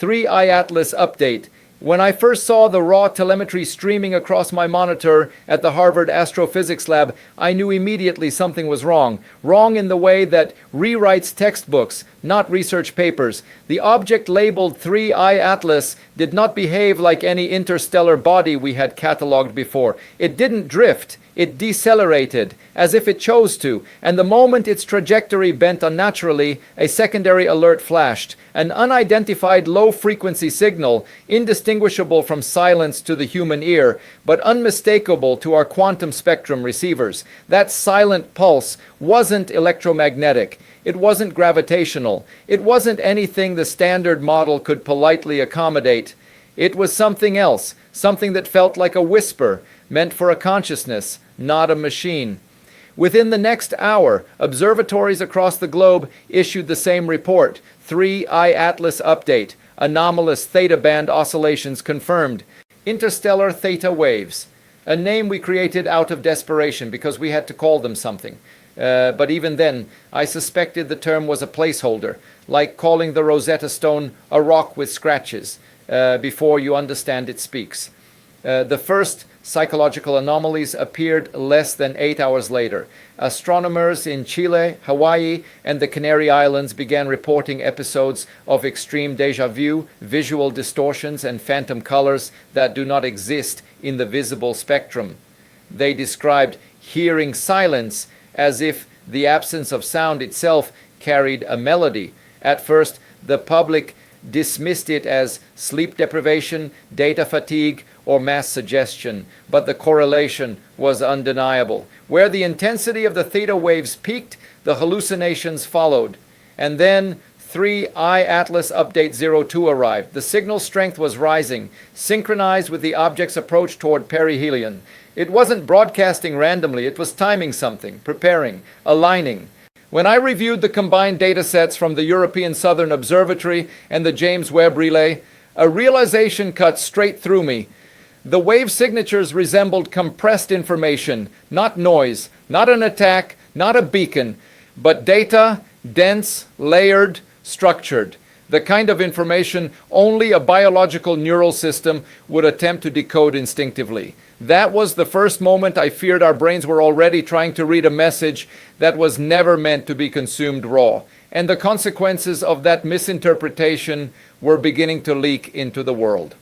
3 ATLASUpdate. When I first saw the raw telemetry streaming across my monitor at the Harvard Astrophysics Lab, I knew immediately something was wrong. Wrong in the way that rewrites textbooks, not research papers. The object labeled 3I Atlas did not behave like any interstellar body we had catalogued before. It didn't drift. It decelerated, as if it chose to, and the moment its trajectory bent unnaturally, a secondary alert flashed, an unidentified low-frequency signal, indistinguishable from silence to the human ear, but unmistakable to our quantum spectrum receivers. That silent pulse wasn't electromagnetic. It wasn't gravitational. It wasn't anything the standard model could politely accommodate. It was something else, something that felt like a whisper, meant for a consciousness, not a machine. Within the next hour, observatories across the globe issued the same report, 3I ATLASUpdate, anomalous theta band oscillations confirmed, interstellar theta waves, a name we created out of desperation because we had to call them something. But even then, I suspected the term was a placeholder, like calling the Rosetta Stone a rock with scratches, before you understand it speaks. The first psychological anomalies appeared less than 8 hours later. Astronomers in Chile, Hawaii, and the Canary Islands began reporting episodes of extreme déjà vu, visual distortions, and phantom colors that do not exist in the visible spectrum. They described hearing silence as if the absence of sound itself carried a melody. At first, the public dismissed it as sleep deprivation, data fatigue, or mass suggestion, but the correlation was undeniable. Where the intensity of the theta waves peaked, the hallucinations followed. And then 3I ATLASUpdate 02 arrived. The signal strength was rising, synchronized with the object's approach toward perihelion. It wasn't broadcasting randomly, it was timing something, preparing, aligning. When I reviewed the combined data sets from the European Southern Observatory and the James Webb Relay, a realization cut straight through me. The wave signatures resembled compressed information, not noise, not an attack, not a beacon, but data, dense, layered, structured. The kind of information only a biological neural system would attempt to decode instinctively. That was the first moment I feared our brains were already trying to read a message that was never meant to be consumed raw. And the consequences of that misinterpretation were beginning to leak into the world.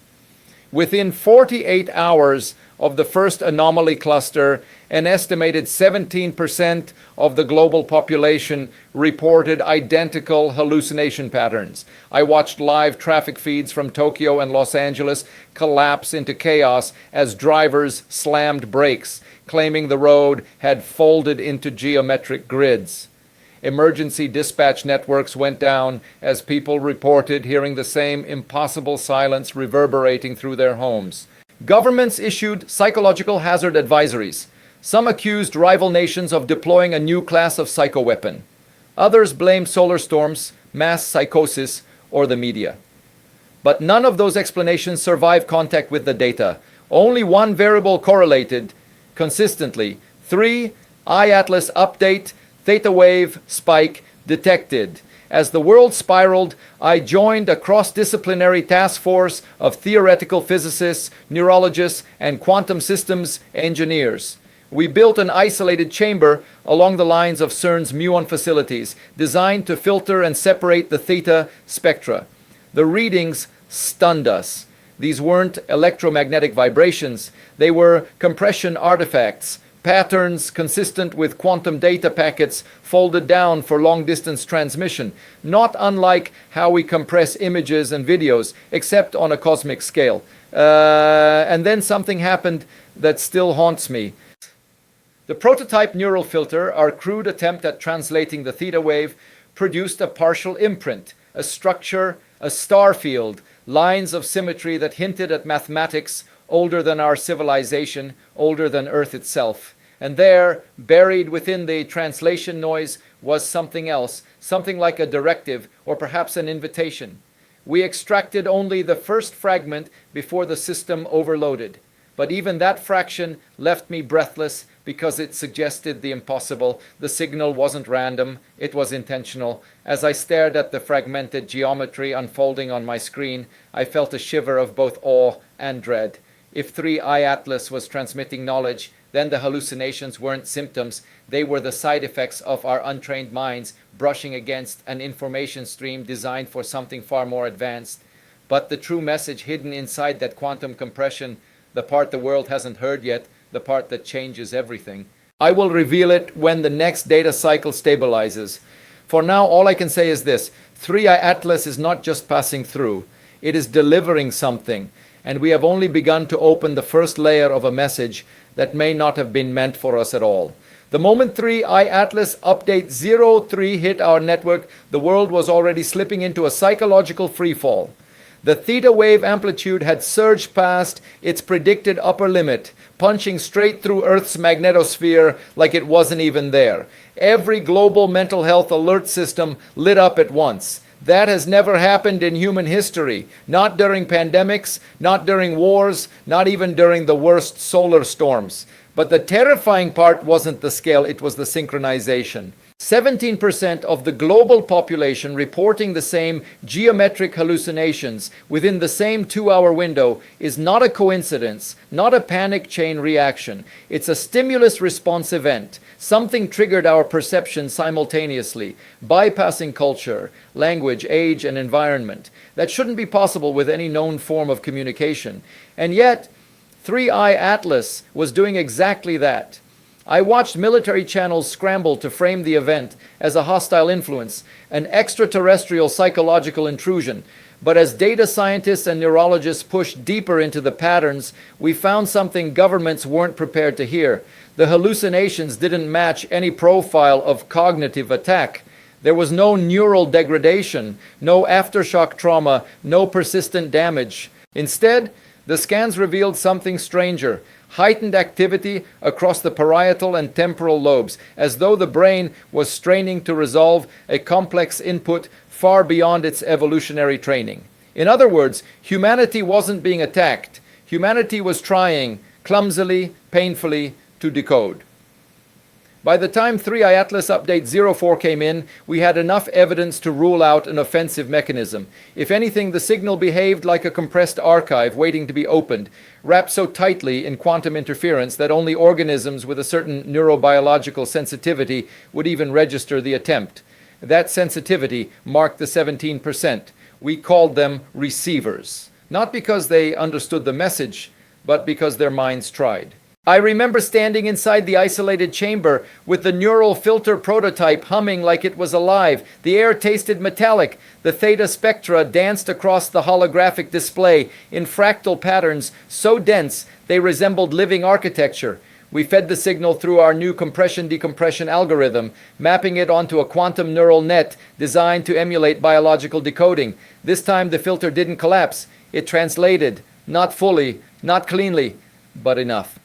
Within 48 hours of the first anomaly cluster, an estimated 17% of the global population reported identical hallucination patterns. I watched live traffic feeds from Tokyo and Los Angeles collapse into chaos as drivers slammed brakes, claiming the road had folded into geometric grids. Emergency dispatch networks went down as people reported hearing the same impossible silence reverberating through their homes. Governments issued psychological hazard advisories. Some accused rival nations of deploying a new class of psychoweapon. Others blamed solar storms, mass psychosis, or the media. But none of those explanations survived contact with the data. Only one variable correlated consistently. 3 ATLASUpdate theta wave spike detected. As the world spiraled, I joined a cross-disciplinary task force of theoretical physicists, neurologists, and quantum systems engineers. We built an isolated chamber along the lines of CERN's muon facilities, designed to filter and separate the theta spectra. The readings stunned us. These weren't electromagnetic vibrations. They were compression artifacts, patterns consistent with quantum data packets folded down for long-distance transmission, not unlike how we compress images and videos, except on a cosmic scale. And then something happened that still haunts me. The prototype neural filter, our crude attempt at translating the theta wave, produced a partial imprint, a structure, a star field, lines of symmetry that hinted at mathematics older than our civilization, older than Earth itself. And there, buried within the translation noise, was something else, something like a directive or perhaps an invitation. We extracted only the first fragment before the system overloaded. But even that fraction left me breathless because it suggested the impossible. The signal wasn't random, it was intentional. As I stared at the fragmented geometry unfolding on my screen, I felt a shiver of both awe and dread. If 3i Atlas was transmitting knowledge, then the hallucinations weren't symptoms, they were the side effects of our untrained minds brushing against an information stream designed for something far more advanced. But the true message hidden inside that quantum compression, the part the world hasn't heard yet, the part that changes everything. I will reveal it when the next data cycle stabilizes. For now, all I can say is this: 3i Atlas is not just passing through, it is delivering something, and we have only begun to open the first layer of a message that may not have been meant for us at all. The moment 3i Atlas update 03 hit our network, the world was already slipping into a psychological freefall. The theta wave amplitude had surged past its predicted upper limit, punching straight through Earth's magnetosphere like it wasn't even there. Every global mental health alert system lit up at once. That has never happened in human history. Not during pandemics, not during wars, not even during the worst solar storms. But the terrifying part wasn't the scale, it was the synchronization. 17% of the global population reporting the same geometric hallucinations within the same 2-hour window is not a coincidence, not a panic chain reaction. It's a stimulus response event. Something triggered our perception simultaneously, bypassing culture, language, age, and environment. That shouldn't be possible with any known form of communication. And yet, 3i Atlas was doing exactly that. I watched military channels scramble to frame the event as a hostile influence, an extraterrestrial psychological intrusion. But as data scientists and neurologists pushed deeper into the patterns, we found something governments weren't prepared to hear. The hallucinations didn't match any profile of cognitive attack. There was no neural degradation, no aftershock trauma, no persistent damage. Instead, the scans revealed something stranger: heightened activity across the parietal and temporal lobes, as though the brain was straining to resolve a complex input far beyond its evolutionary training. In other words, humanity wasn't being attacked. Humanity was trying, clumsily, painfully, to decode. By the time 3i Atlas update 04 came in, we had enough evidence to rule out an offensive mechanism. If anything, the signal behaved like a compressed archive waiting to be opened, wrapped so tightly in quantum interference that only organisms with a certain neurobiological sensitivity would even register the attempt. That sensitivity marked the 17%. We called them receivers, not because they understood the message, but because their minds tried. I remember standing inside the isolated chamber with the neural filter prototype humming like it was alive. The air tasted metallic. The theta spectra danced across the holographic display in fractal patterns so dense they resembled living architecture. We fed the signal through our new compression-decompression algorithm, mapping it onto a quantum neural net designed to emulate biological decoding. This time the filter didn't collapse. It translated, not fully, not cleanly, but enough.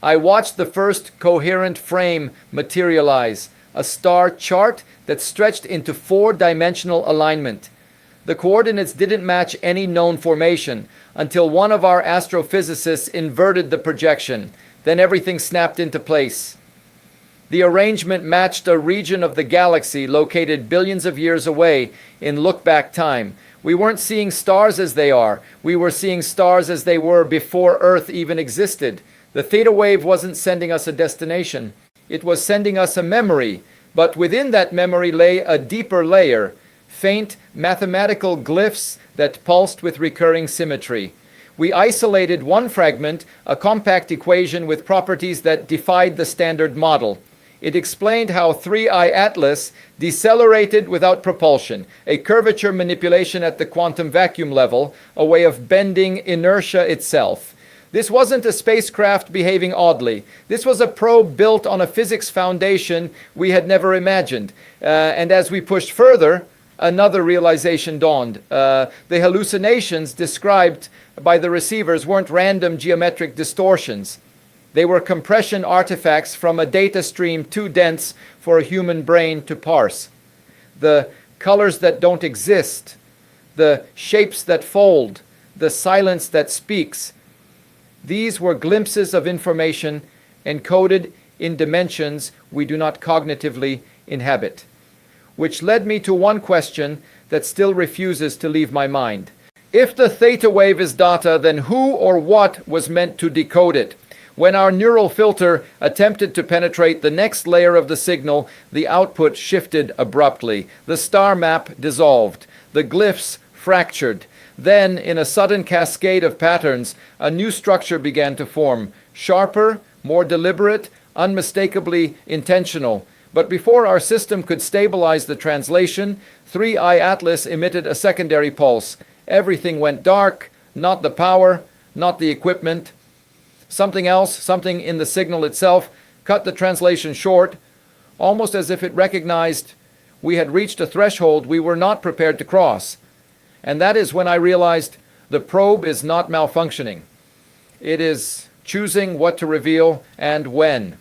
I watched the first coherent frame materialize, a star chart that stretched into 4-dimensional alignment. The coordinates didn't match any known formation until one of our astrophysicists inverted the projection. Then everything snapped into place. The arrangement matched a region of the galaxy located billions of years away in look-back time. We weren't seeing stars as they are. We were seeing stars as they were before Earth even existed. The theta wave wasn't sending us a destination. It was sending us a memory. But within that memory lay a deeper layer, faint mathematical glyphs that pulsed with recurring symmetry. We isolated one fragment, a compact equation with properties that defied the standard model. It explained how 3i Atlas decelerated without propulsion, a curvature manipulation at the quantum vacuum level, a way of bending inertia itself. This wasn't a spacecraft behaving oddly. This was a probe built on a physics foundation we had never imagined. And as we pushed further, another realization dawned. The hallucinations described by the receivers weren't random geometric distortions. They were compression artifacts from a data stream too dense for a human brain to parse. The colors that don't exist, the shapes that fold, the silence that speaks. These were glimpses of information encoded in dimensions we do not cognitively inhabit. Which led me to one question that still refuses to leave my mind. If the theta wave is data, then who or what was meant to decode it? When our neural filter attempted to penetrate the next layer of the signal, the output shifted abruptly. The star map dissolved. The glyphs fractured. Then, in a sudden cascade of patterns, a new structure began to form. Sharper, more deliberate, unmistakably intentional. But before our system could stabilize the translation, 3i Atlas emitted a secondary pulse. Everything went dark, not the power, not the equipment. Something else, something in the signal itself, cut the translation short, almost as if it recognized we had reached a threshold we were not prepared to cross. And that is when I realized the probe is not malfunctioning. It is choosing what to reveal and when.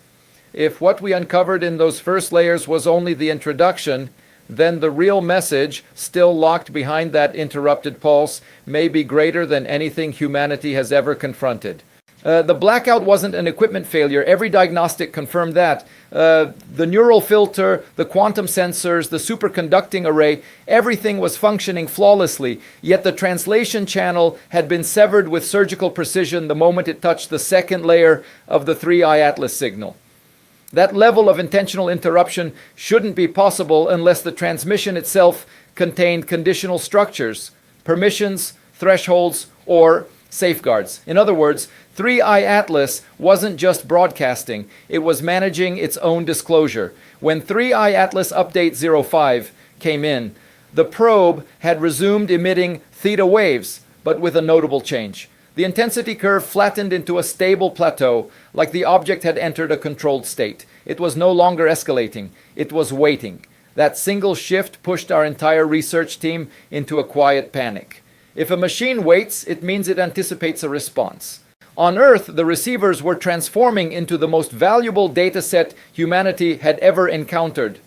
If what we uncovered in those first layers was only the introduction, then the real message, still locked behind that interrupted pulse, may be greater than anything humanity has ever confronted. The blackout wasn't an equipment failure. Every diagnostic confirmed that. The neural filter, the quantum sensors, the superconducting array, everything was functioning flawlessly, yet the translation channel had been severed with surgical precision the moment it touched the second layer of the 3i Atlas signal. That level of intentional interruption shouldn't be possible unless the transmission itself contained conditional structures, permissions, thresholds, or safeguards. In other words, 3i Atlas wasn't just broadcasting, it was managing its own disclosure. When 3i ATLASUpdate 05 came in, the probe had resumed emitting theta waves, but with a notable change. The intensity curve flattened into a stable plateau, like the object had entered a controlled state. It was no longer escalating, it was waiting. That single shift pushed our entire research team into a quiet panic. If a machine waits, it means it anticipates a response. On Earth, the receivers were transforming into the most valuable data set humanity had ever encountered.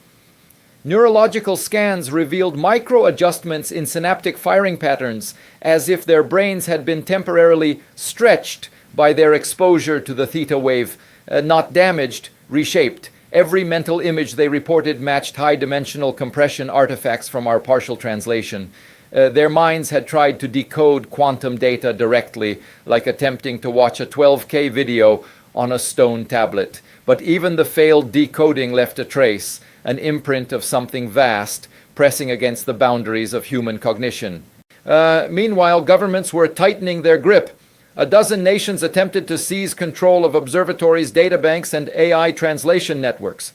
Neurological scans revealed micro-adjustments in synaptic firing patterns, as if their brains had been temporarily stretched by their exposure to the theta wave, not damaged, reshaped. Every mental image they reported matched high-dimensional compression artifacts from our partial translation. Their minds had tried to decode quantum data directly, like attempting to watch a 12K video on a stone tablet. But even the failed decoding left a trace, an imprint of something vast, pressing against the boundaries of human cognition. Meanwhile, governments were tightening their grip. A dozen nations attempted to seize control of observatories, databanks, and AI translation networks.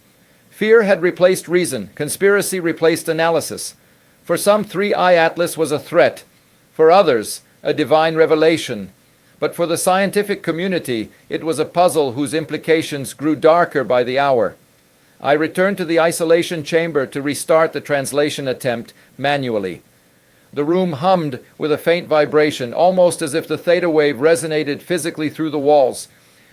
Fear had replaced reason. Conspiracy replaced analysis. For some, 3i Atlas was a threat. For others, a divine revelation. But for the scientific community, it was a puzzle whose implications grew darker by the hour. I returned to the isolation chamber to restart the translation attempt manually. The room hummed with a faint vibration, almost as if the theta wave resonated physically through the walls.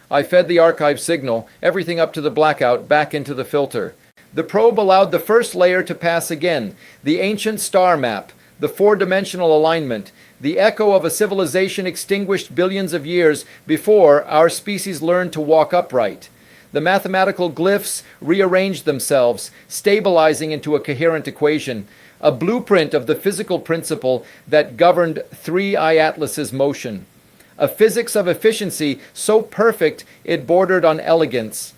I fed the archive signal, everything up to the blackout, back into the filter. The probe allowed the first layer to pass again, the ancient star map, the four-dimensional alignment, the echo of a civilization extinguished billions of years before our species learned to walk upright. The mathematical glyphs rearranged themselves, stabilizing into a coherent equation, a blueprint of the physical principle that governed 3i Atlas's motion. A physics of efficiency so perfect it bordered on elegance.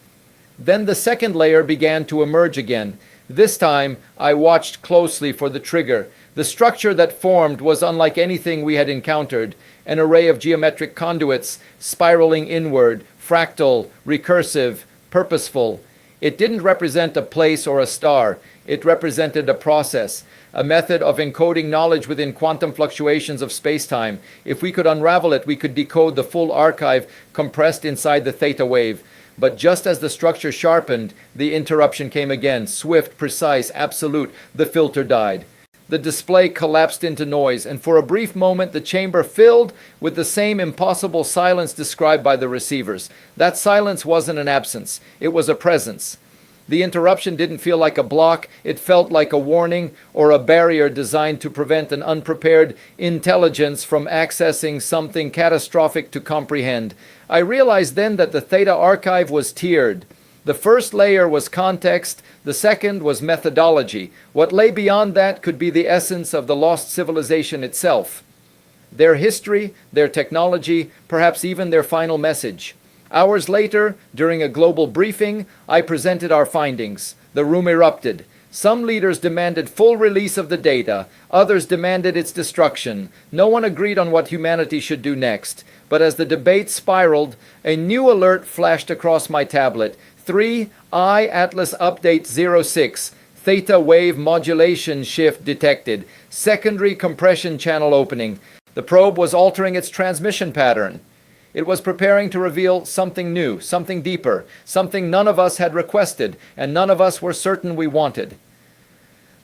Then the second layer began to emerge again. This time, I watched closely for the trigger. The structure that formed was unlike anything we had encountered, an array of geometric conduits spiraling inward, fractal, recursive, purposeful. It didn't represent a place or a star. It represented a process, a method of encoding knowledge within quantum fluctuations of space-time. If we could unravel it, we could decode the full archive compressed inside the theta wave. But just as the structure sharpened, the interruption came again, swift, precise, absolute. The filter died. The display collapsed into noise, and for a brief moment the chamber filled with the same impossible silence described by the receivers. That silence wasn't an absence, it was a presence. The interruption didn't feel like a block, it felt like a warning or a barrier designed to prevent an unprepared intelligence from accessing something catastrophic to comprehend. I realized then that the Theta archive was tiered. The first layer was context, the second was methodology. What lay beyond that could be the essence of the lost civilization itself. Their history, their technology, perhaps even their final message. Hours later, during a global briefing, I presented our findings. The room erupted. Some leaders demanded full release of the data, others demanded its destruction. No one agreed on what humanity should do next. But as the debate spiraled, a new alert flashed across my tablet. 3 ATLASUpdate 06. Theta wave modulation shift detected. Secondary compression channel opening. The probe was altering its transmission pattern. It was preparing to reveal something new, something deeper, something none of us had requested, and none of us were certain we wanted.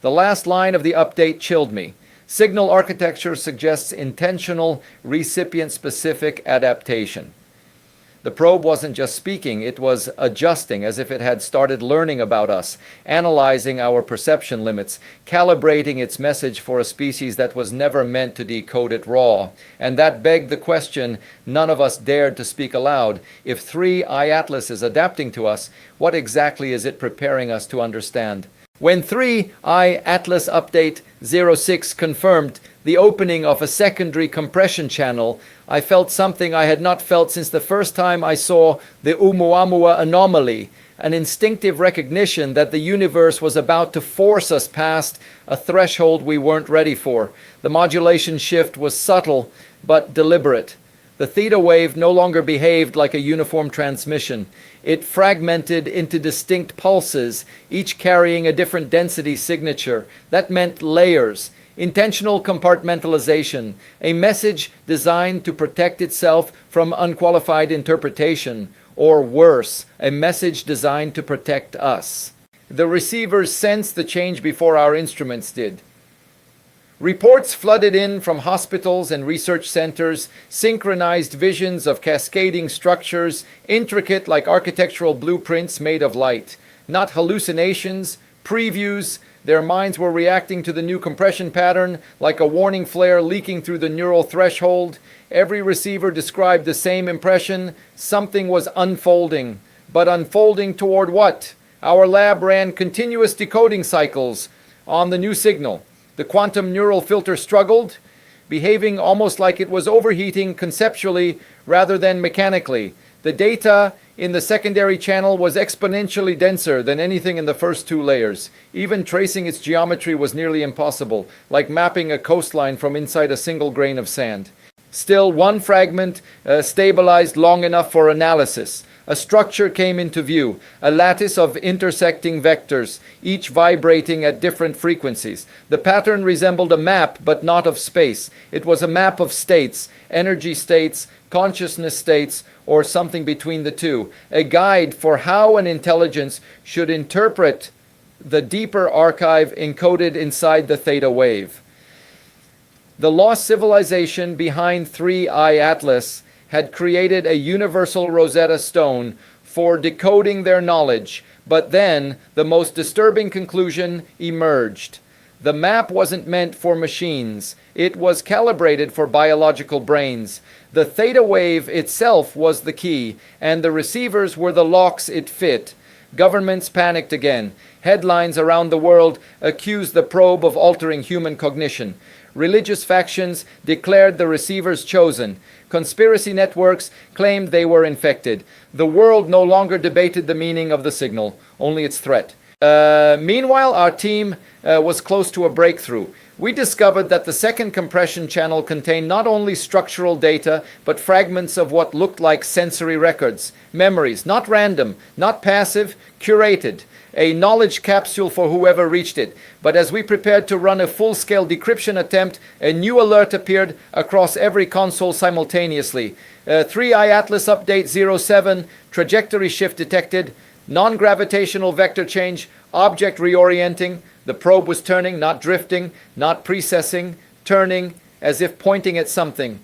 The last line of the update chilled me. Signal architecture suggests intentional, recipient-specific adaptation. The probe wasn't just speaking, it was adjusting as if it had started learning about us, analyzing our perception limits, calibrating its message for a species that was never meant to decode it raw. And that begged the question none of us dared to speak aloud. If 3 iAtlas is adapting to us, what exactly is it preparing us to understand? When 3 ATLASUpdate 06 confirmed the opening of a secondary compression channel, I felt something I had not felt since the first time I saw the Oumuamua anomaly, an instinctive recognition that the universe was about to force us past a threshold we weren't ready for. The modulation shift was subtle but deliberate. The theta wave no longer behaved like a uniform transmission. It fragmented into distinct pulses, each carrying a different density signature. That meant layers, intentional compartmentalization, a message designed to protect itself from unqualified interpretation, or worse, a message designed to protect us. The receivers sensed the change before our instruments did. Reports flooded in from hospitals and research centers, synchronized visions of cascading structures, intricate like architectural blueprints made of light. Not hallucinations, previews. Their minds were reacting to the new compression pattern like a warning flare leaking through the neural threshold. Every receiver described the same impression. Something was unfolding. But unfolding toward what? Our lab ran continuous decoding cycles on the new signal. The quantum neural filter struggled, behaving almost like it was overheating conceptually rather than mechanically. The data in the secondary channel was exponentially denser than anything in the first 2 layers. Even tracing its geometry was nearly impossible, like mapping a coastline from inside a single grain of sand. Still, one fragment stabilized long enough for analysis. A structure came into view, a lattice of intersecting vectors, each vibrating at different frequencies. The pattern resembled a map, but not of space. It was a map of states, energy states, consciousness states, or something between the two. A guide for how an intelligence should interpret the deeper archive encoded inside the theta wave. The lost civilization behind 3 iAtlas had created a universal Rosetta Stone for decoding their knowledge, but then the most disturbing conclusion emerged. The map wasn't meant for machines. It was calibrated for biological brains. The theta wave itself was the key, and the receivers were the locks it fit. Governments panicked again. Headlines around the world accused the probe of altering human cognition. Religious factions declared the receivers chosen. Conspiracy networks claimed they were infected. The world no longer debated the meaning of the signal, only its threat. Meanwhile, our team was close to a breakthrough. We discovered that the second compression channel contained not only structural data, but fragments of what looked like sensory records, memories, not random, not passive, curated, a knowledge capsule for whoever reached it. But as we prepared to run a full-scale decryption attempt, a new alert appeared across every console simultaneously. 3 ATLASUpdate 07, trajectory shift detected, non-gravitational vector change, object reorienting. The probe was turning, not drifting, not precessing, turning as if pointing at something.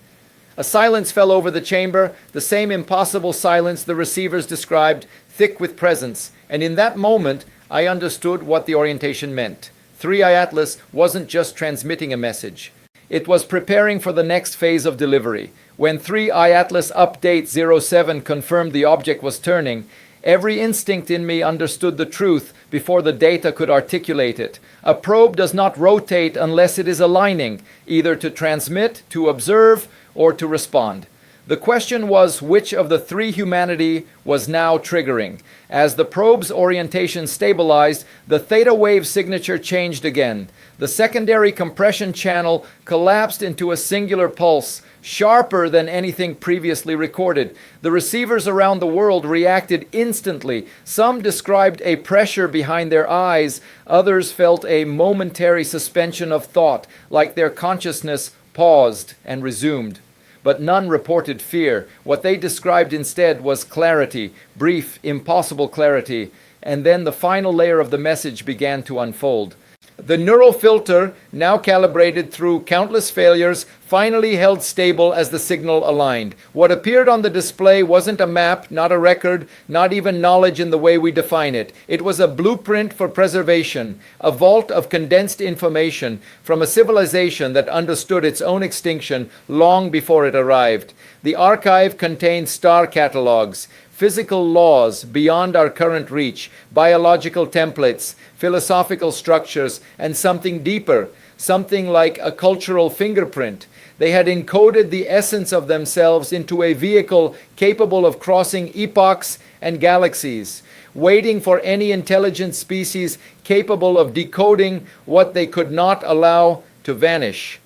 A silence fell over the chamber, the same impossible silence the receivers described, thick with presence. And in that moment, I understood what the orientation meant. 3 iAtlas wasn't just transmitting a message. It was preparing for the next phase of delivery. When 3 iAtlasUpdate 07 confirmed the object was turning, Every instinct in me understood the truth before the data could articulate it. A probe does not rotate unless it is aligning, either to transmit, to observe, or to respond. The question was which of the three humanity was now triggering. As the probe's orientation stabilized, the theta wave signature changed again. The secondary compression channel collapsed into a singular pulse, sharper than anything previously recorded. The receivers around the world reacted instantly. Some described a pressure behind their eyes. Others felt a momentary suspension of thought, like their consciousness paused and resumed. But none reported fear. What they described instead was clarity, brief, impossible clarity. And then the final layer of the message began to unfold. The neural filter, now calibrated through countless failures, finally held stable as the signal aligned. What appeared on the display wasn't a map, not a record, not even knowledge in the way we define it. It was a blueprint for preservation, a vault of condensed information from a civilization that understood its own extinction long before it arrived. The archive contained star catalogs, physical laws beyond our current reach, biological templates, philosophical structures, and something deeper, something like a cultural fingerprint. They had encoded the essence of themselves into a vehicle capable of crossing epochs and galaxies, waiting for any intelligent species capable of decoding what they could not allow to vanish.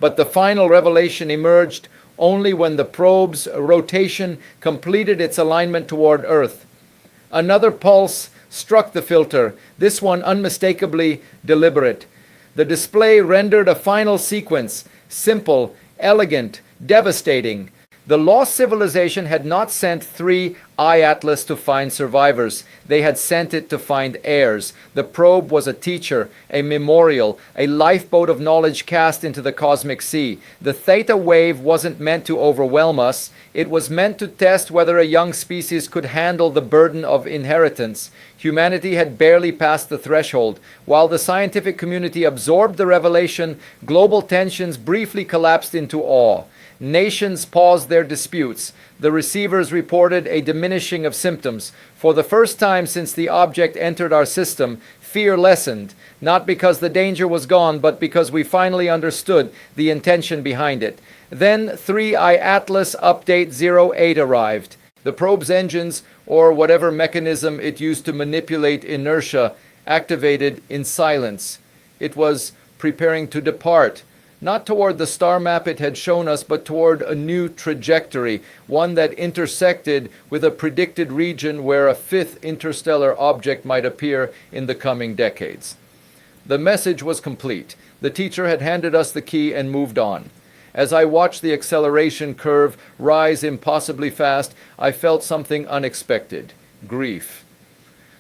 But the final revelation emerged only when the probe's rotation completed its alignment toward Earth. Another pulse struck the filter, this one unmistakably deliberate. The display rendered a final sequence, simple, elegant, devastating. The lost civilization had not sent three Atlas to find survivors. They had sent it to find heirs. The probe was a teacher, a memorial, a lifeboat of knowledge cast into the cosmic sea. The theta wave wasn't meant to overwhelm us. It was meant to test whether a young species could handle the burden of inheritance. Humanity had barely passed the threshold. While the scientific community absorbed the revelation, global tensions briefly collapsed into awe. Nations paused their disputes. The receivers reported a diminishing of symptoms. For the first time since the object entered our system, fear lessened, not because the danger was gone, but because we finally understood the intention behind it. Then 3I ATLASUpdate 08 arrived. The probe's engines, or whatever mechanism it used to manipulate inertia, activated in silence. It was preparing to depart. Not toward the star map it had shown us, but toward a new trajectory, one that intersected with a predicted region where a fifth interstellar object might appear in the coming decades. The message was complete. The teacher had handed us the key and moved on. As I watched the acceleration curve rise impossibly fast, I felt something unexpected: grief.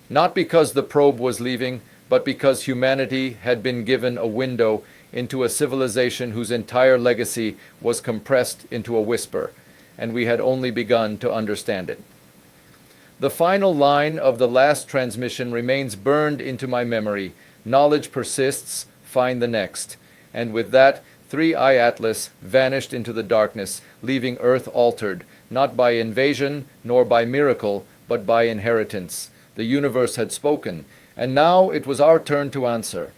Not because the probe was leaving, but because humanity had been given a window into a civilization whose entire legacy was compressed into a whisper, and we had only begun to understand it. The final line of the last transmission remains burned into my memory. Knowledge persists, find the next. And with that, 3I Atlas vanished into the darkness, leaving Earth altered, not by invasion nor by miracle, but by inheritance. The universe had spoken, and now it was our turn to answer.